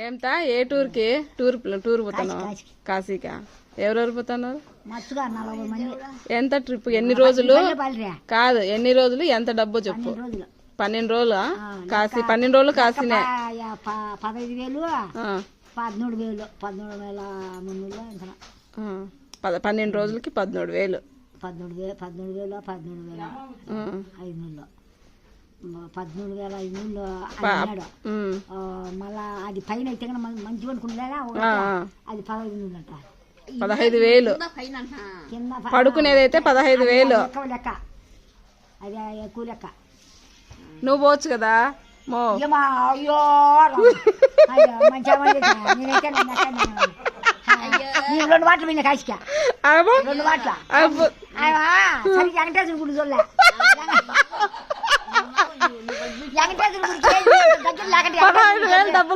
ఏంటా ఏ టూర్కి? టూర్ పోతున్నావు? కాశీకా? ఎవరెవరు పోతున్నారు? ఎంత ట్రిప్? ఎన్ని రోజులు? కాదు, ఎన్ని రోజులు, ఎంత డబ్బు చెప్పు. 12 రోజులు కాశీ? 12 రోజులు కాశీనే. 12 రోజులకి 13,000. 13,500 మళ్ళా అది పైన అయితే మంచిగా అనుకుంటా అది 15,000 అంట. 15,000 పడుకునేదైతే 15,000 లెక్క. అది ఎక్కువ లెక్క. నువ్వు పోవచ్చు కదా. అయ్యో మంచిగా 2 మాటలు విన్నా కాశీకా. 2 మాటలు సరే వెంకటేశ్వర గుడి చూడలే. వెంకటేశ్వర గుడికి దగ్గర లేకంటే